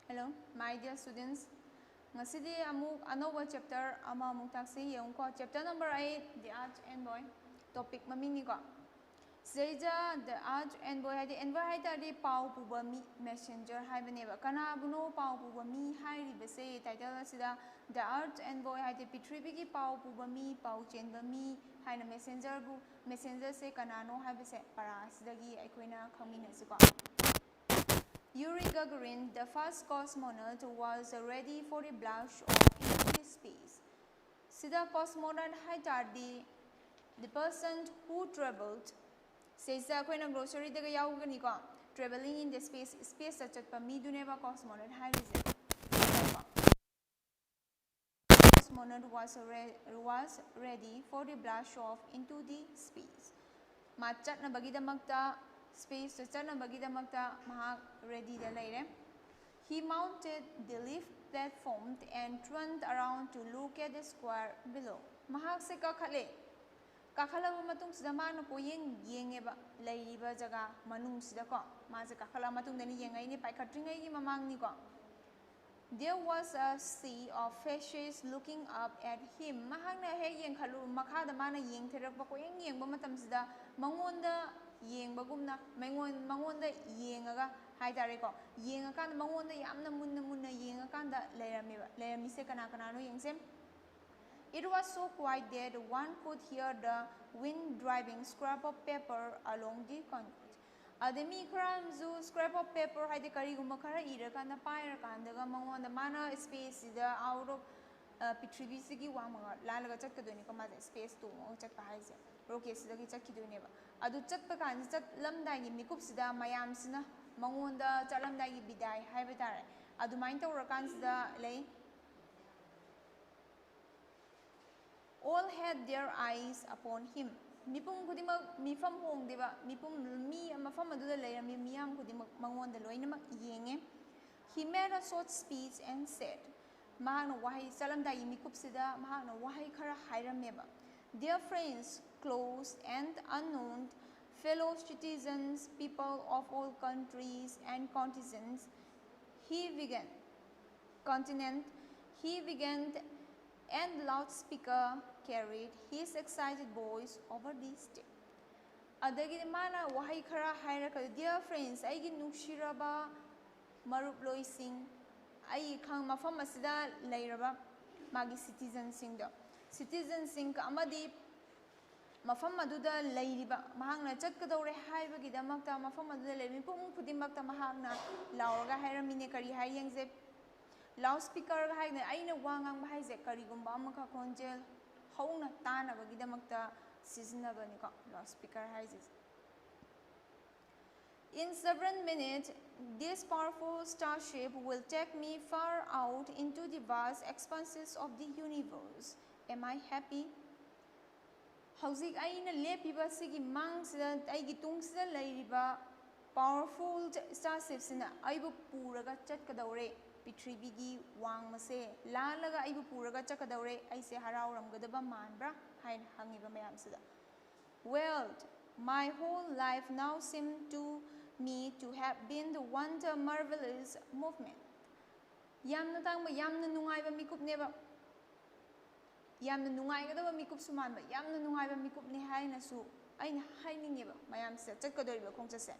Hello, my dear students. Ngasidi amuk another chapter ama amuk taksi yung ko chapter number 8 the arch envoy topic maming ni ko. Seja the arch envoy hai tadi pau puba mi messenger hai baneba kana buno pau puba mi hai ri base title sida the arch envoy hai Prithvi ki pau puba mi pau chenba mi hai na messenger se kana no hai base para sidagi aikoina khamina siko. Yuri Gagarin, the first cosmonaut, was ready for the blast off into space. Sida cosmonaut haitardi, the person who traveled, says the Queen of Grocery the Yauganiko, traveling in the space such as Pamiduneva cosmonaut hairis. Cosmonaut was ready for the blast off into the space. Machat na bagida magta space to channabagidamagta mahak ready da laire. He mounted the lift platform and turned around to look at the square below. Mahak se kakhale. Kakhala matung sida mano po yengeba lairiba jaga manung sida ko. Ma se kakhala matung dani yengai ni paikatringai ni mamang ni ko. There was a sea of fishes looking up at him. Mahak na he yeng khalu makhada mana yeng therak pa ko yeng ba matam sida mangonda yengbagumna mangonda yengaga haitare ko yengakanda mangonda yamna munna yengakanda leiramise kana no yengse. It was so quiet that one could hear the wind driving scrap of paper along the concrete. Ademi kramzu scrap of paper haide karigumba khara irakanda pairakanda mangonda mana space da out of Prithvi sigi wamaga lalaga chatkadoni ko ma space to chatpa haise rocket sidagi chatkidoneba adu chatpa kan chat lamdai gi mikup sida mayam sina mangonda chalamdai gi bidai haiba tare adu main tawrakan sida lei all had their eyes upon him. Mipum kudimak mifam hong deba mipum mi mafam adu leirami miyam kudimak mangonda loinamak yenge. He made a short speech and said, Mahana wahi salamdai mikup sida mahana wahi khara hairameba. Dear friends, close and unknown, fellow citizens, people of all countries and continents, he began, and loudspeaker carried his excited voice over the stage. Adagi mana wahi khara hairaka, dear friends, aigi nushiraba marup loising, ai khang mafam asida lairaba magi citizens sing amadi mafam aduda lairiba mahangna chatkadore haibagidamagta mafam aduda lairi pum khudimagta mahangna lauraga hairamine kari haiyengse loudspeaker haina aina wangang bahaise karigumba amaka konjel hauna tanabagidamagta sizinabani ko loudspeaker haizes. In several minutes, this powerful starship will take me far out into the vast expanses of the universe. Am I happy? Hauzik aina lepiba sigi mang sida aigi tung sida lairiba powerful starship sina aibu puraga chatkadaure Prithvi gi wang mase lalaga aibu puraga chatkadaure aise harauramgadaba manbra hain hangiba mayam sida. Well, my whole life now seemed to me to have been the wonder marvelous movement. Yamna tangba yamna nungaiba mikup neba yamna nungaigadaba mikup sumanba yamna nungaiba mikup ni haina su aina hainingeba mayam sa chatkadoriba khongchase.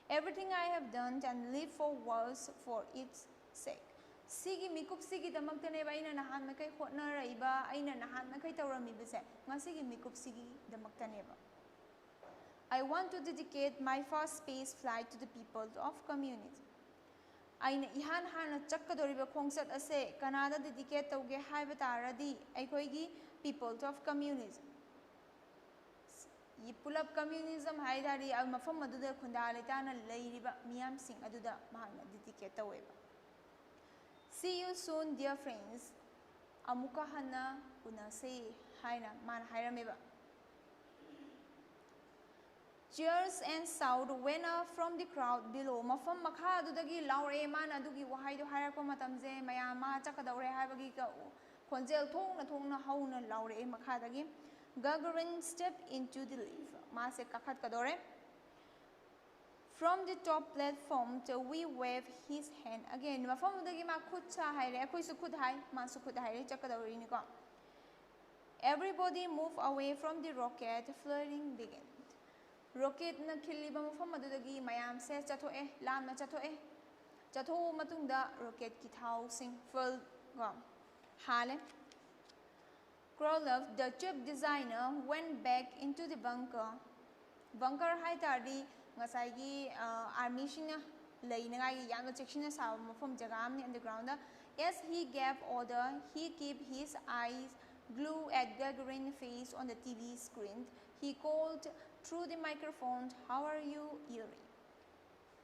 Everything I have done and lived for was for its sake. Sigi mikup sigi damaktaneba aina nahan makai hotnaraiba aina nahan makai tawramibase ngasigi mikup sigi damaktaneba. I want to dedicate my first space flight to the people of community. Aina ihan hana chakkadoriba khongsat ase Canada dedicate tauge haiba taradi aikoigi people of communism. Pulap communism haidari mafam aduda khundalitana lairiba miyam sing aduda mahana dedicate taweba. See you soon, dear friends. Amuka hana unase haina man hairameba. Cheers and shout went up from the crowd below. Mafam makha adudagi laure man adugi wahai do hairakpa matamje mayama chakadaure haibagi ka khonjel thongna hauna laure makha dagi. Gagarin stepped into the lift. Mase kakhat kadore. From the top platform, we wave his hand again. Mafam dagi ma khut cha haire, akoi su khut hai, ma su khut haire chakadawri ni ko. Everybody move away from the rocket. Flaring begins. Rocket na khiliba mafam adudagi mayam se chathoe, lam na chathoe. Chatho matungda rocket ki thau sing full go. Hale. Korolev, the chip designer, went back into the bunker. Bunker hai tardi ngasai army shina lainangai yamna chekshina sa mafam jaga amni underground da. As he gave order, he kept his eyes glued at Gagarin's face on the TV screen. He called through the microphone, "How are you, Yuri?"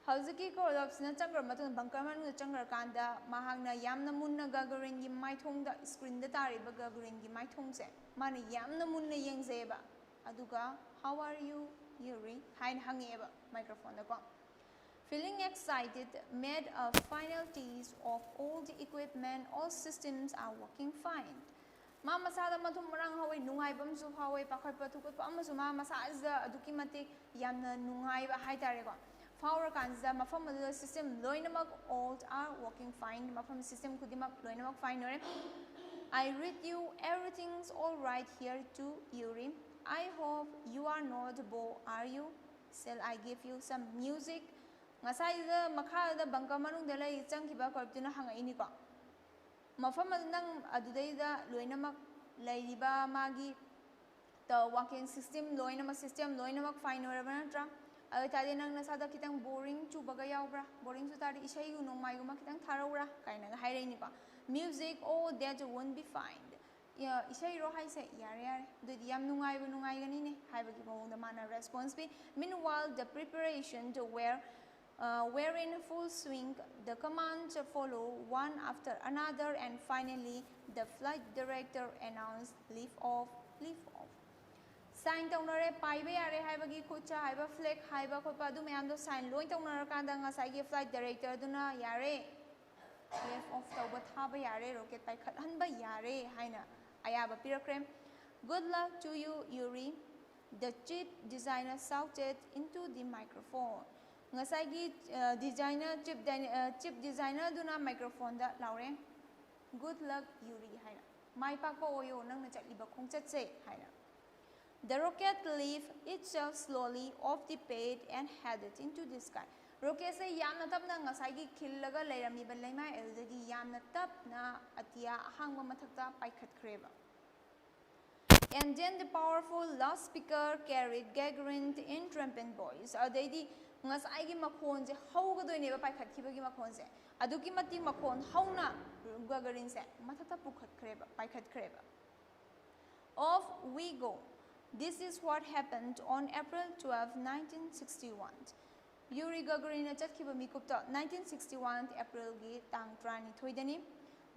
Hazaki Korolevsna changra matun bunker manu changra kanda mahagna yamna munna Gagarin gi maithong da screen da tariba Gagarin gi maithong se mana yamna munna yengzeba aduga "How are you, Yuri?" hain hangeba microphone da ko. Feeling excited, made a final test of all the equipment. All systems are working fine. Ma masada matum marang hawai nungai bam su hawai pakai patukut pa amasu ma masada aduki matik yamna nungai ba hai tare ko. Power kanza mafam the system loinamak all are working fine. Mafam system kudimak loinamak fine ore. I read you everything's all right here too, Yuri. I hope you are not bored, are you? Shall I give you some music? Ngasai da makha da bunker manung da lai changkiba korptuna hanga ini ko. Mafam nang adudai da loinamak lairiba magi the working system loinamak fine ore banatra. Tadi nang nasada kitang boring chu bagayaw bra boring su tadi isay yu nong may guma kitang tharaw bra kaya nang hayray ni pa music oh that won't be fine isay ro hay say yare do yam nungay ganini hay bagi mo the mana response be. Meanwhile the preparation to were in full swing. The commands follow one after another, and finally the flight director announced lift off. Sign taunare paiba yare haibagi kucha haiba flag haiba khopa du mayam do sign loin taunar kanda ngasai gi flight director duna yare lift off tauba thaba yare rocket pai khathanba yare haina ayaba pirakre. Good luck to you, Yuri, the chip designer shouted into the microphone. Ngasai gi chip designer duna microphone da laure. Good luck, Yuri haina mai pakpa oyo nang na chatliba khongchat se haina. The rocket lifted itself slowly off the pad and headed into the sky. Rocket se yamna tapna ngasai gi khillaga leirami ba leimai eldagi yamna tapna atia ahangba mathakta paikhatkreba. And then the powerful loudspeaker carried Gagarin in trumpet voice. Adedi ngasai gi makhon je hauga doine ba paikhatkhiba gi makhon se aduki mati makhon hauna Gagarin se mathakta pukhatkreba paikhatkreba. Off we go. This is what happened on April 12, 1961. Yuri Gagarin chatkhiba mikupta 1961 April gi tang 32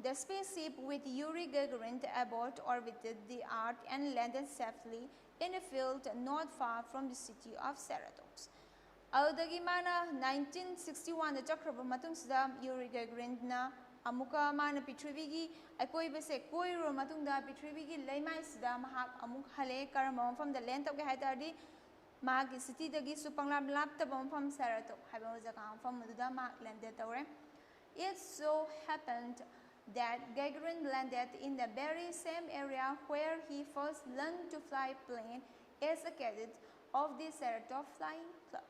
The spaceship with Yuri Gagarin aboard orbited the Earth and landed safely in a field not far from the city of Ceratops. Adagi mana 1961 chakraba matung sida Yuri Gagarin na amuka mana Prithvi gi akoi base koiro matungda Prithvi gi leimai sida mahak amuk hale karama mafam da land tok hai tardi magi city dagi supanglam lapta mafam Ceratops haiba jaga mafam maduda ma landed tawre. It so happened that Gagarin landed in the very same area where he first learned to fly plane as a cadet of the Ceratops Flying Club.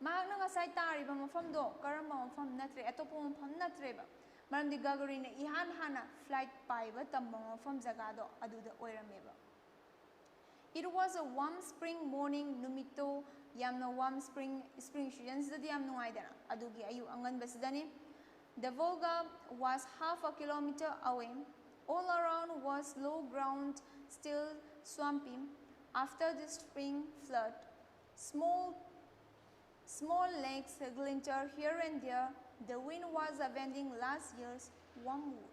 Mahak na ngasai tariba mafam do karama mafam natre atopo mafam natre ba. Maramdi Gagarin ihan hana flight paiba tambang from Zagado aduda oirameba. It was a warm spring morning numito yamna warm spring students da yam nuaidana adugi ayu angan basidani. The Volga was half a kilometer away. All around was low ground, still swampy. After the spring flood, small lakes glinted here and there. The wind was avenging last year's wormwood.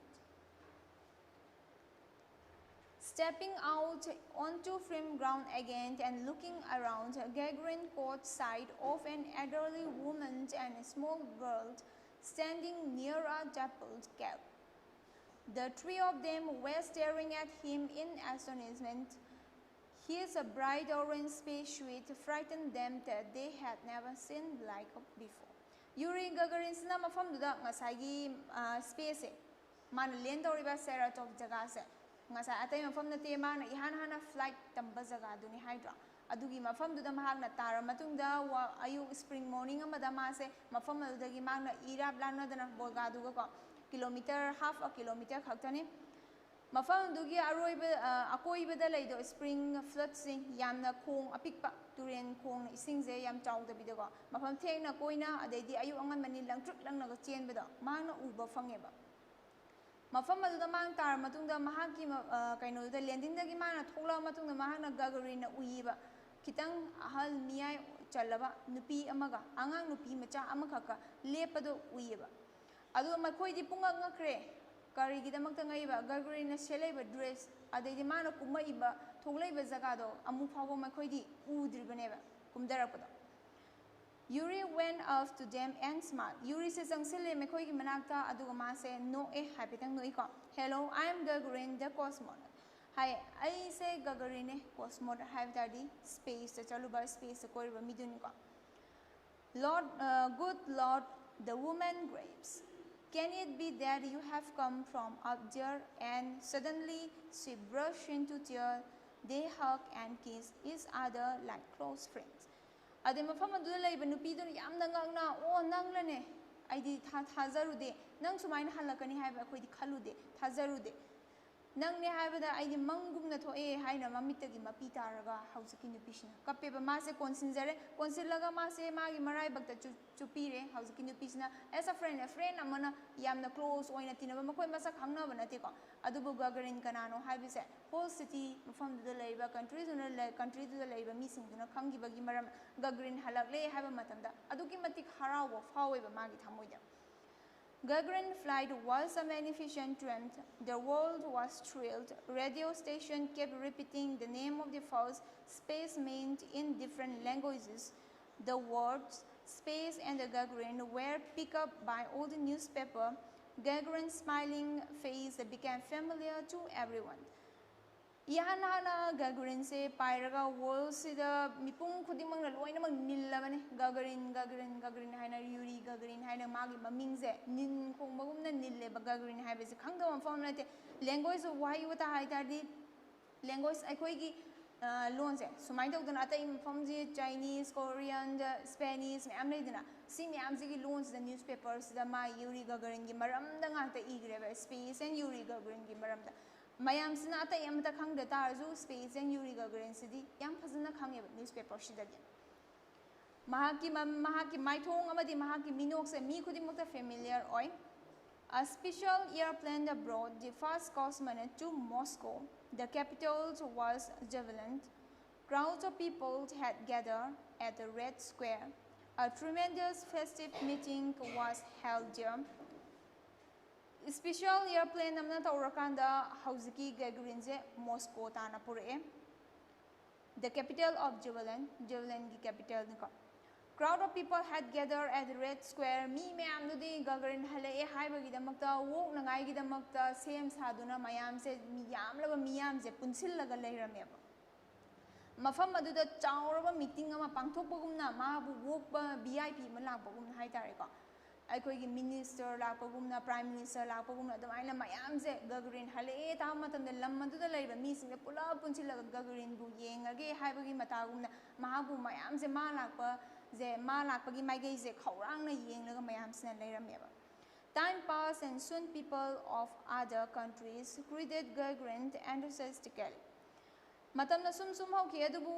Stepping out onto firm ground again and looking around, Gagarin caught sight of an elderly woman and a small girl standing near a dappled cap. The three of them were staring at him in astonishment. His bright orange spacesuit frightened them that they had never seen like before. Yuri Gagarin sina mafam duda ngasai space man land toriba Saratov jaga se ngasai atai mafam na te man ihan hana flight tamba jaga duni hydra adugi mafam duda mahak na tara matungda wa ayu spring morning amada ma se mafam adudagi mag na irap lana dana bolga duga ko kilometer half a kilometer khaktani mafam dugi akoibada laido spring flood sing yamna khong apikpa turen khong ising je yam chawda bidago mafam thengna koina adedi ayu angan mani langtruk langna go chen beda mangna uba fangeba mafam aduda mang tar matungda mahaki kaino da landing dagi mana thokla matungda mahana Gagarin na uiba kitang ahal miyai chalaba nupi amaga angang nupi macha amakaka lepado uiba adu makhoi di punga ngakre karigidamagta ngaiba Gagarin na selaiba dress adedi mana kumaiba thoglaiba jagado amu phawo makhoi udribaneba kumdarapado Yuri went off to them and smiled. Yuri se sangsile makhoi gi manakta aduga ma se no habitang no iko hello I am Gagarin the cosmonaut hi I say Gagarin cosmonaut have tadi space chaluba space koriba midun ko Lord good Lord the woman grapes can it be that you have come from up there? And suddenly she burst into tears. They hug and kiss each other like close friends. Ade mafam adula laiba nupi du yamna ngangna o nanglane aidi thazarude nang sumaina halakani haiba khoi di khalude thazarude nang ne haiba da aidi mangum na thoe haina mamitagi mapi taraga hausiki nupisina kapeba mase consider consilaga mase magi marai bakta chupire hausiki nupisina as a friend amana yamna close oina tinaba makoi masa khangna banate ko adubu Gagarin kanano haibise whole city from the labor country to the labor missing duna khangi bagi maram Gagarin halakle haiba matamda aduki matik harawo faweba magi thamoida Gagarin flight was a magnificent triumph. The world was thrilled. Radio station kept repeating the name of the first spaceman in different languages. The words space and the Gagarin were picked up by all the newspaper. Gagarin's smiling face became familiar to everyone. Ihan hana Gagarin se pairaga world sida mipung khudimang na loina mang nillabane Gagarin haina Yuri Gagarin haina magi mamingse nin khong magum na nille ba Gagarin haibe se khangda mafam nate language why wata haitadi language aikoi gi loan se sumai dok dana atai mafam ji Chinese Korean Spanish me am leidina si me am ji loans the newspapers da ma Yuri Gagarin gi maram da ngata igreba space and Yuri Gagarin gi maram da Mayam sina ata yamta khang de tarzu space and Yuri Gagarin sidi yam phazana khange newspaper shidagi mahaki maithong amadi mahaki minok se mi khudimukta familiar oi a special airplane brought the first cosmonaut to Moscow. The capital was jubilant. Crowds of people had gathered at the Red Square. A tremendous festive meeting was held there. Special airplane namna taurakanda hauziki Gagarin je Moscow tana pure the capital of Jubilant gi capital nika crowd of people had gathered at the Red Square mi mayam dudi Gagarin halae haibagi damakta wok nangai gi damakta sem saduna mayam se miyam laba miyam je punsillaga leirameba mafam aduda chauraba meeting ama pangthokpagumna mabu wokba VIP malakpagumna haitare ko aikoigi minister lakpagumna prime minister lakpagumna adamaina mayamse Gagarin hale ta matamda lammaduda leiba mising pula punchilaga Gagarin bu yengage haibagi matagumna mahabu mayamse ma lakpagi maigei je khawrangna yenglaga mayamsina leirameba time passed and soon people of other countries greeted Gagarin enthusiastically matamna sum hauki adubu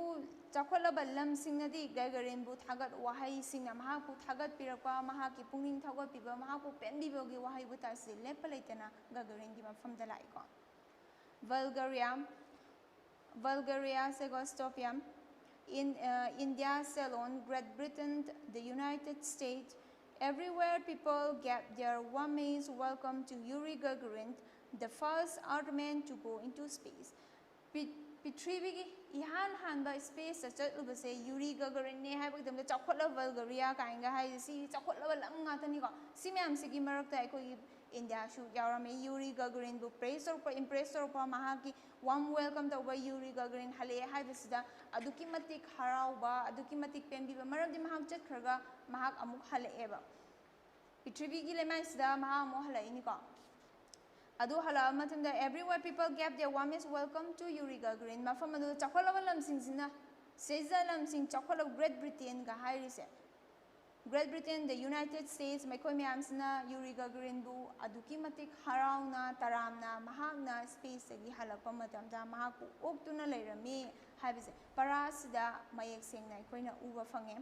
chakolaba lamsingnadi Gagarin bu thagat wahai singna mahaku thagat pirakpa mahaki pungning thagat piba mahaku penbibogi wahai bu tasi lepalaitana Gagarin gi mafamda laiko Bulgaria Czechoslovakia in India Ceylon Great Britain the United States everywhere people gave their warmest welcome to Yuri Gagarin the first Earthman to go into space Pitrivigi ihan hanba space chatluba se Yuri Gagarin ne haibagdamda chakhotla Bulgaria kainga hai si chakhotla lam ngata ni ko si myam sigi marakta aikoi India-shu yaurame Yuri Gagarin bu praise torpa impress torpa mahaki warm welcome tauba Yuri Gagarin hale haibasida aduki matik harauba aduki matik pembiba maramdi mahak chatkhraga mahak amuk halaeba Prithvi lemaisida mahak amuk halaini ko Adu hala matamda everywhere people gave their warmest welcome to Yuri Gagarin mafam adu chakwalaba lamsing sina seza lamsing chakwalab Great Britain ga hairise Great Britain, the United States, Maikoi Miyamsina, Yuri Gagarin bu, aduki matik harauna, taramna, mahakna, space sagi halakpa matamda, mahakpu oktuna lairami, haibise, parasida mayek sengna, koina uba fange.